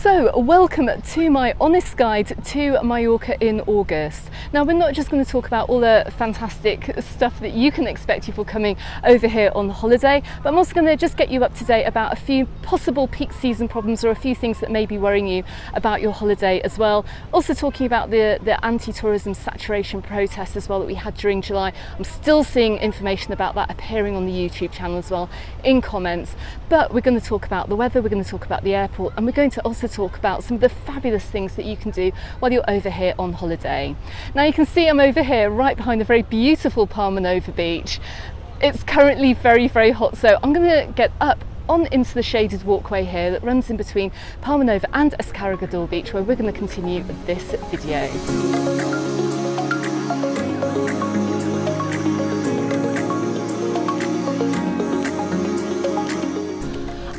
So, welcome to my honest guide to Mallorca in August. Now, we're not just going to talk about all the fantastic stuff that you can expect before coming over here on holiday, but I'm also going to just get you up to date about a few possible peak season problems or a few things that may be worrying you about your holiday as well. Also talking about the anti-tourism saturation protest as well that we had during July. I'm still seeing information about that appearing on the YouTube channel as well in comments, but we're going to talk about the weather, we're going to talk about the airport, and we're going to also talk about some of the fabulous things that you can do while you're over here on holiday. Now you can see I'm over here right behind the very beautiful Palma beach. It's currently very, very hot, so I'm going to get up on into the shaded walkway here that runs in between Palma and Escarregador Beach, where we're going to continue this video.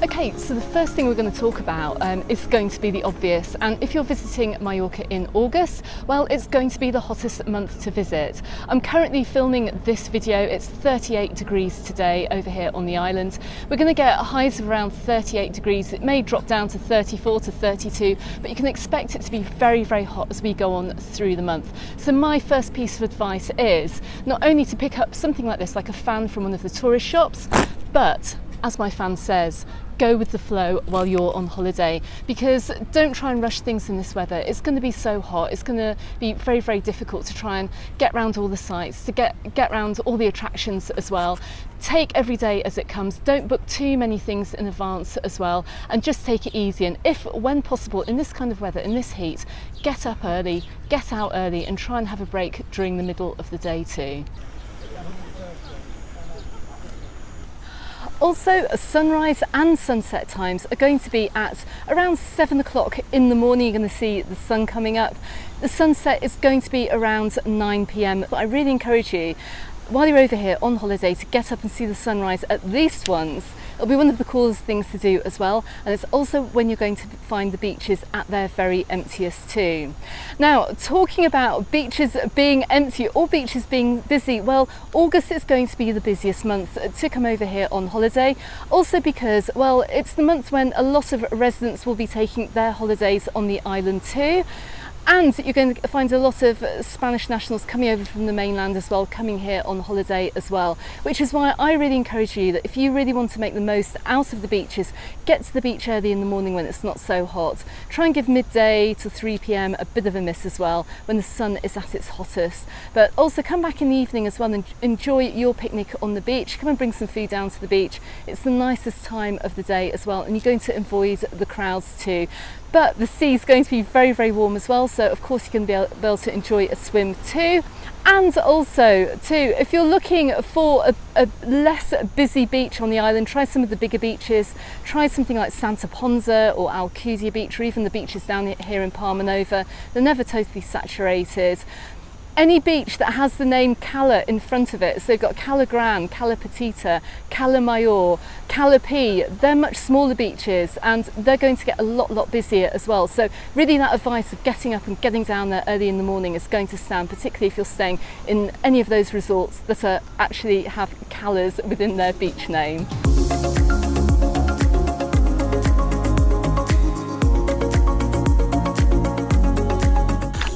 Okay, so the first thing we're going to talk about is going to be the obvious, and if you're visiting Mallorca in August, well, it's going to be the hottest month to visit. I'm currently filming this video. It's 38 degrees today over here on the island. We're going to get highs of around 38 degrees. It may drop down to 34 to 32, but you can expect it to be very, very hot as we go on through the month. So my first piece of advice is not only to pick up something like this, like a fan from one of the tourist shops, but as my fan says, go with the flow while you're on holiday, because don't try and rush things in this weather. It's going to be so hot. It's going to be very, very difficult to try and get around all the sites, to get around all the attractions as well. Take every day as it comes. Don't book too many things in advance as well, and just take it easy. And if, when possible, in this kind of weather, in this heat, get up early, get out early, and try and have a break during the middle of the day too. Also, sunrise and sunset times are going to be at around 7 o'clock in the morning. You're going to see the sun coming up. The sunset is going to be around 9 p.m. But I really encourage you, while you're over here on holiday, to get up and see the sunrise at least once. It'll be one of the coolest things to do as well, and it's also when you're going to find the beaches at their very emptiest too. Now, talking about beaches being empty or beaches being busy, well, August is going to be the busiest month to come over here on holiday, also because, well, it's the month when a lot of residents will be taking their holidays on the island too. And you're going to find a lot of Spanish nationals coming over from the mainland as well, coming here on holiday as well, which is why I really encourage you that if you really want to make the most out of the beaches, get to the beach early in the morning when it's not so hot. Try and give midday to 3 p.m. a bit of a miss as well, when the sun is at its hottest. But also come back in the evening as well and enjoy your picnic on the beach. Come and bring some food down to the beach. It's the nicest time of the day as well, and you're going to avoid the crowds too. But the sea is going to be very, very warm as well, so of course you're going to be able to enjoy a swim too. And also too, if you're looking for a less busy beach on the island, try some of the bigger beaches. Try something like Santa Ponsa or Alcudia Beach, or even the beaches down here in Palma. They're never totally saturated. Any beach that has the name Cala in front of it, so you've got Cala Gran, Cala Petita, Cala Mayor, Cala P, they're much smaller beaches and they're going to get a lot busier as well. So really that advice of getting up and getting down there early in the morning is going to stand, particularly if you're staying in any of those resorts that are actually have Calas within their beach name.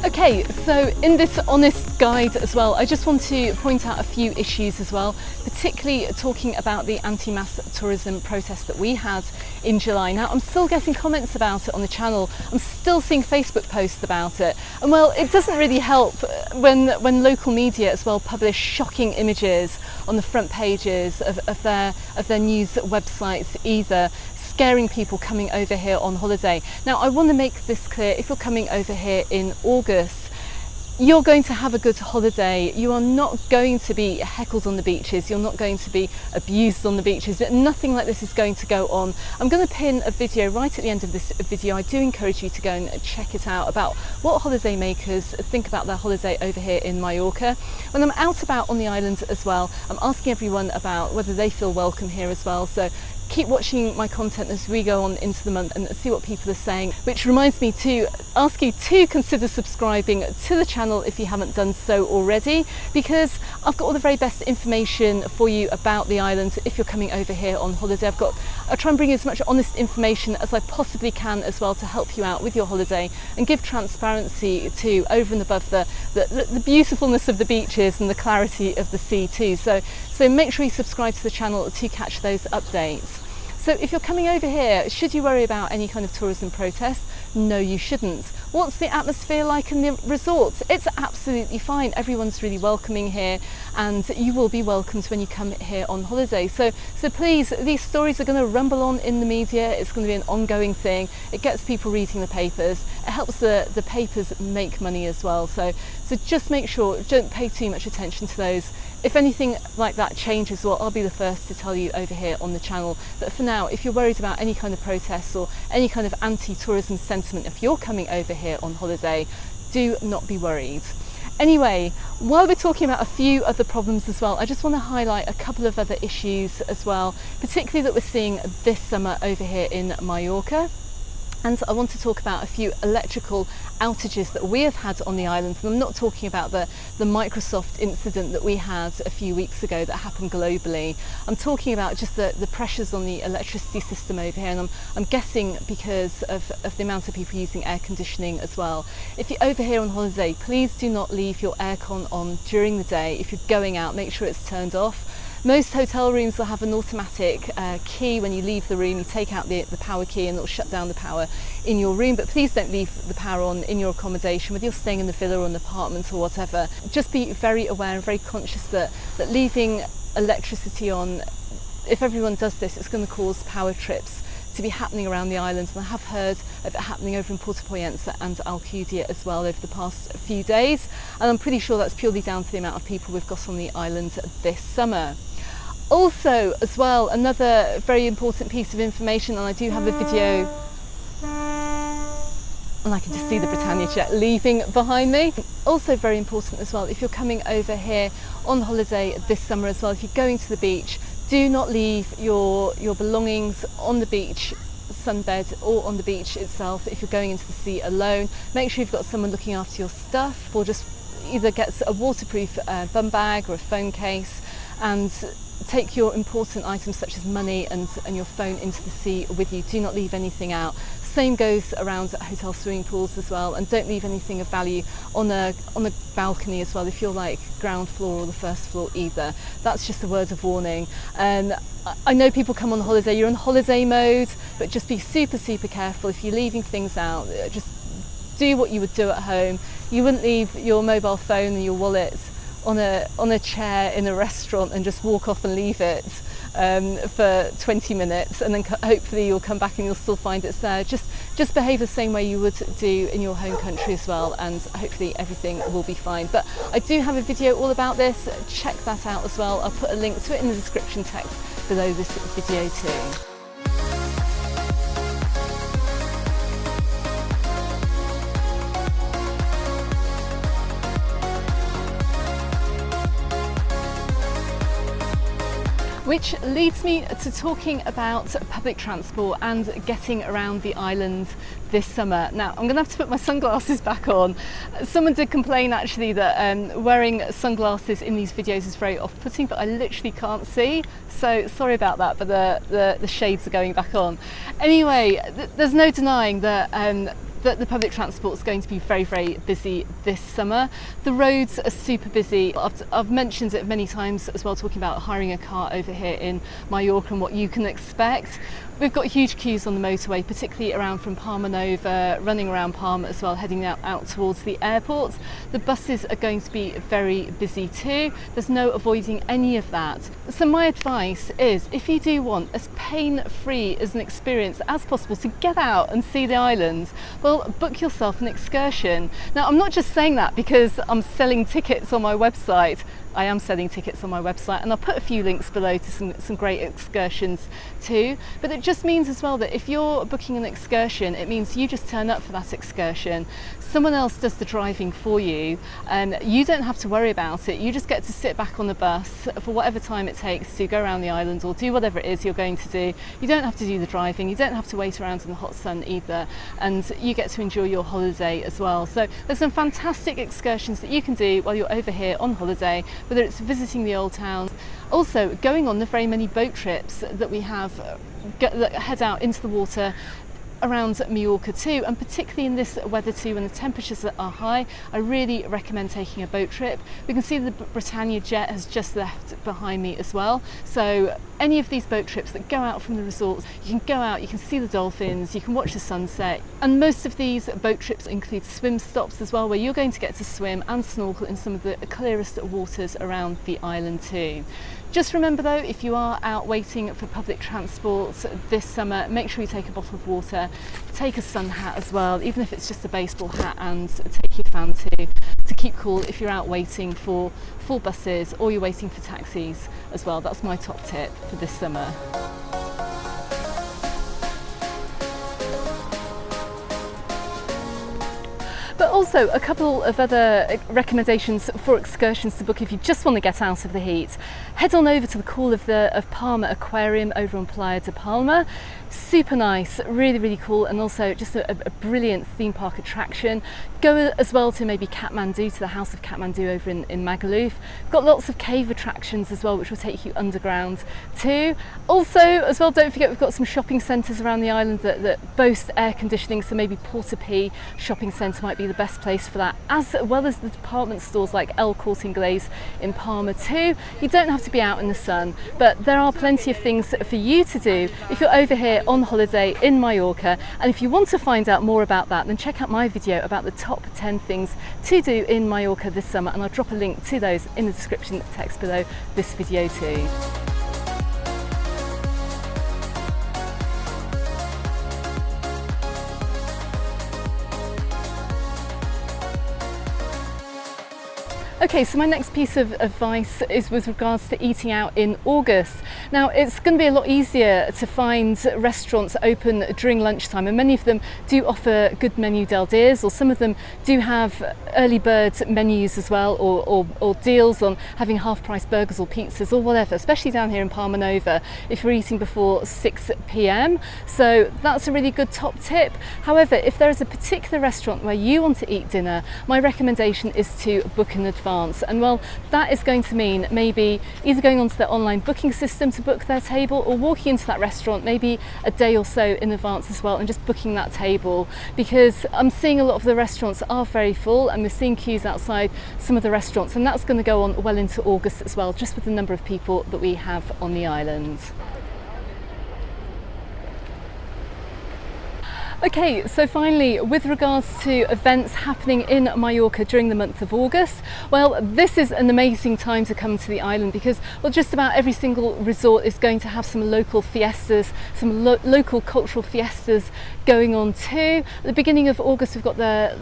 Okay, so in this honest guide as well, I just want to point out a few issues as well, particularly talking about the anti-mass tourism protest that we had in July. Now, I'm still getting comments about it on the channel. I'm still seeing Facebook posts about it. And well, it doesn't really help when local media as well publish shocking images on the front pages of their news websites either, scaring people coming over here on holiday. Now, I want to make this clear, if you're coming over here in August, you're going to have a good holiday. You are not going to be heckled on the beaches. You're not going to be abused on the beaches. Nothing like this is going to go on. I'm going to pin a video right at the end of this video. I do encourage you to go and check it out about what holidaymakers think about their holiday over here in Mallorca. When I'm out about on the island as well, I'm asking everyone about whether they feel welcome here as well. So keep watching my content as we go on into the month and see what people are saying, which reminds me to ask you to consider subscribing to the channel if you haven't done so already, because I've got all the very best information for you about the islands if you're coming over here on holiday. I'll try and bring you as much honest information as I possibly can as well to help you out with your holiday and give transparency to over and above the beautifulness of the beaches and the clarity of the sea too. So make sure you subscribe to the channel to catch those updates. So if you're coming over here, should you worry about any kind of tourism protests? No, you shouldn't. What's the atmosphere like in the resorts? It's absolutely fine. Everyone's really welcoming here, and you will be welcomed when you come here on holiday. So please, these stories are going to rumble on in the media. It's going to be an ongoing thing. It gets people reading the papers. It helps the papers make money as well. So just make sure, don't pay too much attention to those. If anything like that changes, well, I'll be the first to tell you over here on the channel. But for now, if you're worried about any kind of protests or any kind of anti-tourism sentiment, if you're coming over here on holiday, do not be worried. Anyway, while we're talking about a few other problems as well, I just want to highlight a couple of other issues as well, particularly that we're seeing this summer over here in Mallorca. And I want to talk about a few electrical outages that we have had on the island. And I'm not talking about the Microsoft incident that we had a few weeks ago that happened globally. I'm talking about just the pressures on the electricity system over here. And I'm guessing because of the amount of people using air conditioning as well. If you're over here on holiday, please do not leave your aircon on during the day. If you're going out, make sure it's turned off. Most hotel rooms will have an automatic key. When you leave the room, you take out the power key and it'll shut down the power in your room. But please don't leave the power on in your accommodation, whether you're staying in the villa or an apartment or whatever. Just be very aware and very conscious that leaving electricity on, if everyone does this, it's going to cause power trips to be happening around the islands. And I have heard of it happening over in Portapoyensa and Alcudia as well over the past few days. And I'm pretty sure that's purely down to the amount of people we've got on the island this summer. Also, as well, another very important piece of information, and I do have a video, and I can just see the Britannia jet leaving behind me. Also very important as well, if you're coming over here on holiday this summer as well, if you're going to the beach, do not leave your belongings on the beach sunbed or on the beach itself. If you're going into the sea alone, make sure you've got someone looking after your stuff, or just either get a waterproof bum bag or a phone case, and take your important items such as money and your phone into the sea with you. Do not leave anything out. Same goes around hotel swimming pools as well, and don't leave anything of value on a balcony as well if you're like ground floor or the first floor either. That's just a word of warning. And I know people come on holiday, you're on holiday mode, but just be super careful if you're leaving things out. Just do what you would do at home. You wouldn't leave your mobile phone and your wallet on a chair in a restaurant and just walk off and leave it for 20 minutes, and then hopefully you'll come back and you'll still find it's there. Just behave the same way you would do in your home country as well, and hopefully everything will be fine. But I do have a video all about this. Check that out as well. I'll put a link to it in the description text below this video too. Which leads me to talking about public transport and getting around the island this summer. Now, I'm going to have to put my sunglasses back on. Someone did complain actually that wearing sunglasses in these videos is very off-putting, but I literally can't see. So sorry about that, but the shades are going back on. Anyway, there's no denying that the public transport is going to be very busy this summer. The roads are super busy. I've mentioned it many times as well, talking about hiring a car over here in Mallorca and what you can expect. We've got huge queues on the motorway, particularly around from Palma Nova, running around Palma as well, heading out towards the airport. The buses are going to be very busy too. There's no avoiding any of that. So my advice is, if you do want as pain-free as an experience as possible to get out and see the island, well, book yourself an excursion. Now, I'm not just saying that because I'm selling tickets on my website. I am selling tickets on my website, and I'll put a few links below to some great excursions too. But it just means as well that if you're booking an excursion, it means you just turn up for that excursion. Someone else does the driving for you, and you don't have to worry about it. You just get to sit back on the bus for whatever time it takes to go around the island or do whatever it is you're going to do. You don't have to do the driving, you don't have to wait around in the hot sun either, and you get to enjoy your holiday as well. So there's some fantastic excursions that you can do while you're over here on holiday, whether it's visiting the old town, also going on the very many boat trips that we have that head out into the water around Mallorca too, and particularly in this weather too, when the temperatures are high, I really recommend taking a boat trip. We can see the Britannia jet has just left behind me as well, so any of these boat trips that go out from the resorts, you can go out, you can see the dolphins, you can watch the sunset, and most of these boat trips include swim stops as well, where you're going to get to swim and snorkel in some of the clearest waters around the island too. Just remember though, if you are out waiting for public transport this summer, make sure you take a bottle of water, take a sun hat as well, even if it's just a baseball hat, and take your fan too, to keep cool if you're out waiting for full buses or you're waiting for taxis as well. That's my top tip for this summer. But also a couple of other recommendations for excursions to book if you just want to get out of the heat. Head on over to the call of Palma Aquarium over on Playa de Palma. Super nice, really cool, and also just a brilliant theme park attraction. Go as well to maybe Kathmandu, to the House of Kathmandu over in Magaluf. Got lots of cave attractions as well, which will take you underground too. Also as well, don't forget we've got some shopping centres around the island that boast air conditioning, so maybe Porta shopping centre might be the best place for that, as well as the department stores like El Corte Inglés in Palma too. You don't have to be out in the sun, but there are plenty of things for you to do if you're over here on holiday in Mallorca. And if you want to find out more about that, then check out my video about the top 10 things to do in Mallorca this summer, and I'll drop a link to those in the description text below this video too. Okay, so my next piece of advice is with regards to eating out in August. Now, it's going to be a lot easier to find restaurants open during lunchtime, and many of them do offer good menu del dias, or some of them do have early bird menus as well, or deals on having half-price burgers or pizzas or whatever, especially down here in Palma Nova if you're eating before 6 p.m. So that's a really good top tip. However, if there is a particular restaurant where you want to eat dinner, my recommendation is to book in advance. And well, that is going to mean maybe either going onto their online booking system to book their table, or walking into that restaurant maybe a day or so in advance as well and just booking that table, because I'm seeing a lot of the restaurants are very full, and we're seeing queues outside some of the restaurants, and that's going to go on well into August as well, just with the number of people that we have on the island. Okay, so finally, with regards to events happening in Mallorca during the month of August, well, this is an amazing time to come to the island, because, well, just about every single resort is going to have some local fiestas, some local cultural fiestas going on too. At the beginning of August, we've got the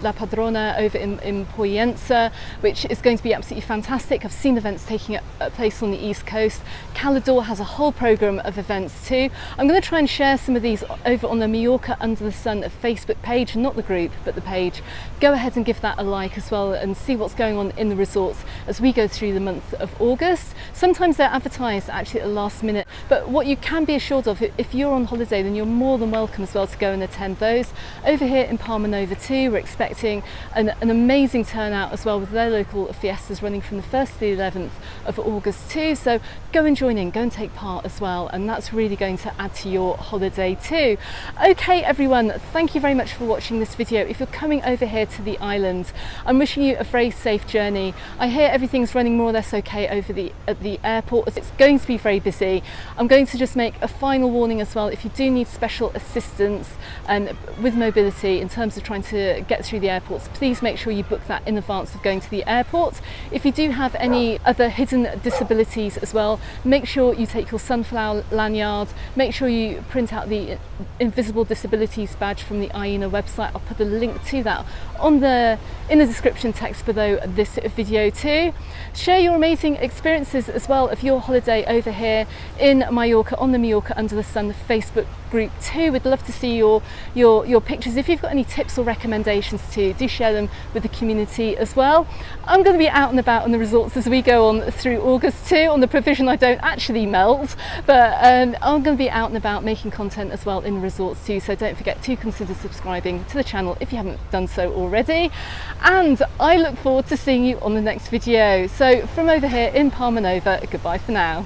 La Padrona over in Poyensa, which is going to be absolutely fantastic. I've seen events taking place on the East Coast. Calador has a whole programme of events too. I'm going to try and share some of these over on the Mallorca Under the Sun Facebook page, not the group, but the page. Go ahead and give that a like as well, and see what's going on in the resorts as we go through the month of August. Sometimes they're advertised actually at the last minute, but what you can be assured of, if you're on holiday, then you're more than welcome as well to go and attend those. Over here in Palma Nova too, we're expecting an amazing turnout as well, with their local fiestas running from the 1st to the 11th of August too. So go and join in, go and take part as well, and that's really going to add to your holiday too. Okay everyone, thank you very much for watching this video. If you're coming over here to the island, I'm wishing you a very safe journey. I hear everything's running more or less okay over at the airport, as it's going to be very busy. I'm going to just make a final warning as well. If you do need special assistance with mobility in terms of trying to get through the airports, please make sure you book that in advance of going to the airport. If you do have any other hidden disabilities as well, make sure you take your sunflower lanyard, make sure you print out the invisible disability Invisibility's badge from the IENA website. I'll put the link to that in the description text below this video too. Share your amazing experiences as well of your holiday over here in Mallorca on the Mallorca Under the Sun Facebook group too. We'd love to see your pictures. If you've got any tips or recommendations too, do share them with the community as well. I'm going to be out and about on the resorts as we go on through August too, on the provision I don't actually melt, but I'm going to be out and about making content as well in resorts too, so don't forget to consider subscribing to the channel if you haven't done so already. And I look forward to seeing you on the next video. So from over here in Palma Nova, goodbye for now.